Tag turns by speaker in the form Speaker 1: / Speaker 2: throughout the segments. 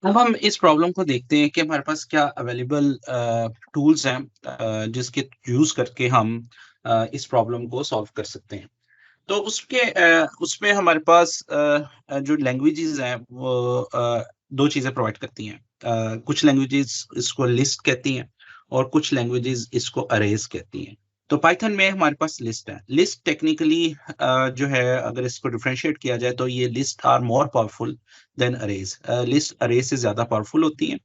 Speaker 1: अब हम इस प्रॉब्लम को देखते हैं कि हमारे पास क्या अवेलेबल टूल्स हैं जिसके यूज़ करके हम इस प्रॉब्लम को सॉल्व कर सकते हैं। तो उसमें हमारे पास जो लैंग्वेजेज़ हैं वो 2 चीज़ें प्रोवाइड करती हैं। कुछ लैंग्वेजेज़ इसको लिस्ट कहती हैं और कुछ लैंग्वेजेज़ इसको अरेज़ कहती हैं। तो पाइथन में हमारे पास लिस्ट है। लिस्ट टेक्निकली जो है अगर इसको डिफरेंशिएट किया जाए तो ये list are more powerful than arrays. List arrays से ज़्यादा पावरफुल होती हैं।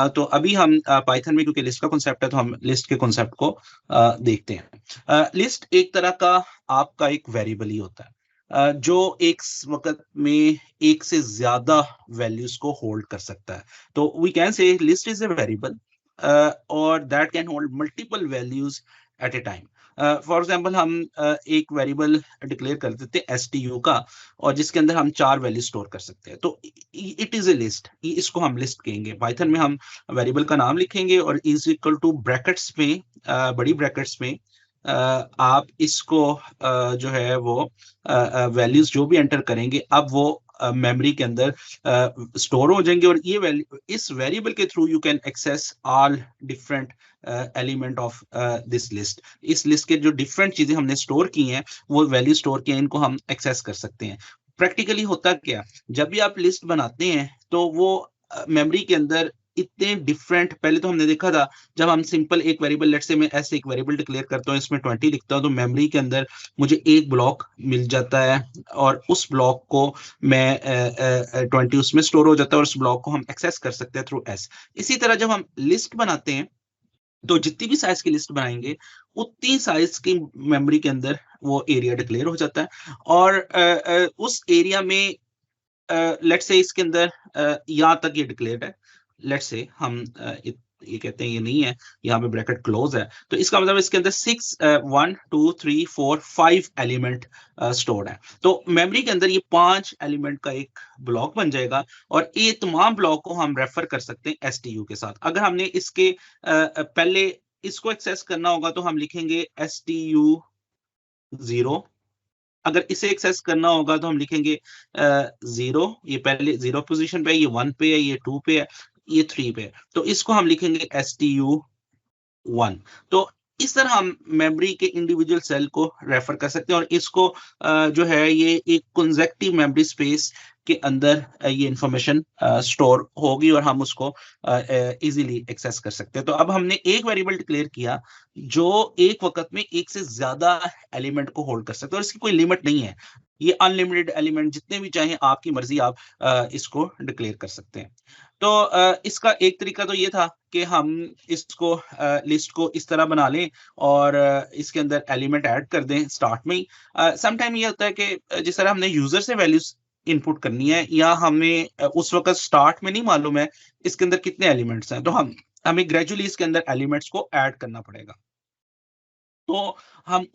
Speaker 1: तो अभी हम पाइथन में क्योंकि लिस्ट का कॉन्सेप्ट है तो हम लिस्ट के कॉन्सेप्ट को देखते हैं। लिस्ट एक तरह का आपका एक वेरिएबल ही होता है जो एक वक्त में एक से ज्यादा वैल्यूज को होल्ड कर सकता है। तो we can say list is a variable और that can hold multiple values at a time. For example हम एक वेरिएबल डिक्लेयर कर देते हैं STU का और जिसके अंदर हम 4 वैल्यू स्टोर कर सकते हैं। तो इट इज ए लिस्ट, इसको हम लिस्ट कहेंगे। पाइथन में हम वेरिएबल का नाम लिखेंगे और इज इक्वल टू ब्रैकेट्स में बड़ी ब्रैकेट्स में आप इसको जो है वो वैल्यूज जो भी एंटर करेंगे अब वो मेमोरी के अंदर स्टोर हो जाएंगे और ये वैल्यू इस वेरिएबल के through you can access all different element of this list. इस लिस्ट के जो डिफरेंट चीजें हमने स्टोर की हैं वो वैल्यू स्टोर की हैं, इनको हम एक्सेस कर सकते हैं। प्रैक्टिकली होता क्या, जब भी आप लिस्ट बनाते हैं तो वो मेमोरी के अंदर इतने डिफरेंट, पहले तो हमने देखा था जब हम सिंपल एक वेरिएबल, लेट्स से मैं ऐसे एक वेरिएबल डिक्लेयर करता हूँ, इसमें 20 लिखता हूँ, तो मेमोरी के अंदर मुझे एक ब्लॉक मिल जाता है और उस ब्लॉक को मैं 20 उसमें स्टोर हो जाता है और उस ब्लॉक को हम एक्सेस कर सकते हैं थ्रू एस। इसी तरह जब हम लिस्ट बनाते हैं तो जितनी भी साइज की लिस्ट बनाएंगे उतनी साइज की मेमोरी के अंदर वो एरिया डिक्लेयर हो जाता है और उस एरिया में लेट्स से इसके अंदर यहाँ तक ये डिक्लेयर्ड है। लेट्स से हम ये कहते हैं ये नहीं है, यहाँ पे ब्रैकेट क्लोज है, तो इसका मतलब इसके अंदर 5 एलिमेंट स्टोर्ड है। तो मेमोरी के अंदर ये 5 एलिमेंट का एक ब्लॉक बन जाएगा और ये तमाम ब्लॉक को हम रेफर कर सकते हैं STU के साथ। अगर हमने इसके पहले इसको एक्सेस करना होगा तो हम लिखेंगे STU 0। अगर इसे एक्सेस करना होगा तो हम लिखेंगे 0, ये पहले 0 पोजीशन पे है, ये 1 पे है, ये 2 पे है, ये 3 पे है, तो इसको हम लिखेंगे STU 1। तो इस तरह हम मेमोरी के इंडिविजुअल सेल को रेफर कर सकते हैं और इसको जो है ये एक कंसेक्टिव मेमोरी स्पेस के अंदर ये इंफॉर्मेशन स्टोर होगी और हम उसको इजीली एक्सेस कर सकते हैं। तो अब हमने एक वेरिएबल डिक्लेयर किया जो एक वक्त में एक से ज्यादा एलिमेंट को होल्ड कर सकते हैं और इसकी कोई लिमिट नहीं है। ये अनलिमिटेड एलिमेंट जितने भी चाहें आपकी मर्जी, आप इसको डिक्लेयर कर सकते हैं। तो इसका एक तरीका तो ये था कि हम इसको लिस्ट को इस तरह बना लें और इसके अंदर एलिमेंट ऐड कर दें स्टार्ट में ही। सम टाइम ये होता है कि जिस तरह हमने यूजर से वैल्यूज इनपुट करनी है या हमें उस वक्त स्टार्ट में नहीं मालूम है इसके अंदर कितने एलिमेंट्स हैं, तो हमें ग्रेजुअली इसके अंदर एलिमेंट्स को ऐड करना पड़ेगा। तो हम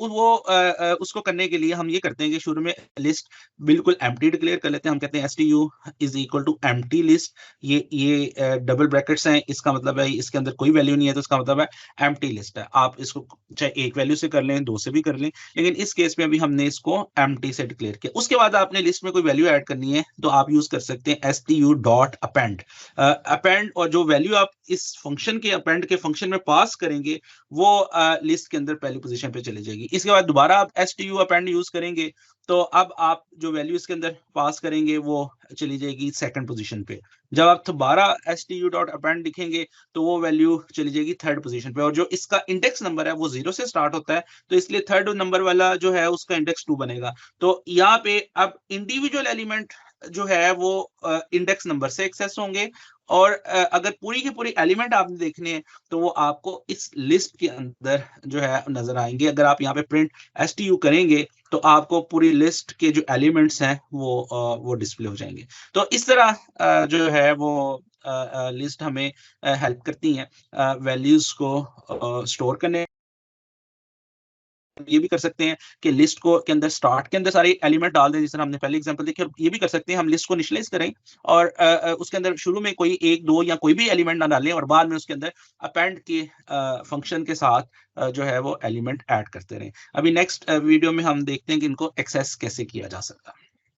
Speaker 1: उसको करने के लिए हम ये करते हैं कि शुरू में लिस्ट बिल्कुल एम्प्टी डिक्लेयर कर लेते हैं। हम कहते हैं STU is equal to empty list. ये डबल ब्रैकेट्स हैं, इसका मतलब है इसके अंदर कोई वैल्यू नहीं है, तो इसका मतलब है एम्प्टी लिस्ट है। आप इसको चाहे एक वैल्यू से कर लें, दो से भी कर लें, लेकिन इस केस में अभी हमने इसको एम्प्टी से डिक्लेयर किया। उसके बाद आपने लिस्ट में कोई वैल्यू ऐड करनी है तो आप यूज कर सकते हैं STU डॉट अपेंड। अपेंड और जो वैल्यू आप इस फंक्शन के अपेंड के फंक्शन में पास करेंगे वो लिस्ट के अंदर पहली पोजीशन पे चली जाएगी। इसके बाद दोबारा आप STU अपेंड यूज करेंगे तो अब आप जो वैल्यू इसके अंदर पास करेंगे वो चली जाएगी सेकंड पोजीशन पे। जब आप दोबारा STU डॉट अपेंड लिखेंगे तो वो वैल्यू चली जाएगी थर्ड पोजीशन पे और जो इसका इंडेक्स नंबर है वो 0 से स्टार्ट होता है, तो इसलिए थर्ड नंबर वाला जो है उसका इंडेक्स 2 बनेगा। तो यहाँ पे अब इंडिविजुअल एलिमेंट जो है वो इंडेक्स नंबर से एक्सेस होंगे और अगर पूरी की पूरी एलिमेंट आपने देखने हैं तो वो आपको इस लिस्ट के अंदर जो है नजर आएंगे। अगर आप यहाँ पे प्रिंट STU करेंगे तो आपको पूरी लिस्ट के जो एलिमेंट्स हैं वो डिस्प्ले हो जाएंगे। तो इस तरह जो है वो लिस्ट हमें हेल्प करती हैं वैल्यूज को स्टोर करने। ये भी कर सकते हैं कि लिस्ट को के अंदर स्टार्ट के अंदर सारे एलिमेंट डाल दें, जिस तरह हमने पहले एग्जांपल देखी। और ये भी कर सकते हैं हम लिस्ट को इनिशियलाइज करें और उसके अंदर शुरू में कोई एक दो या कोई भी एलिमेंट ना डालें और बाद में उसके अंदर अपेंड के फंक्शन के साथ जो है वो एलिमेंट ऐड करते रहें। अभी नेक्स्ट वीडियो में हम देखते हैं कि इनको एक्सेस कैसे किया जा सकता है।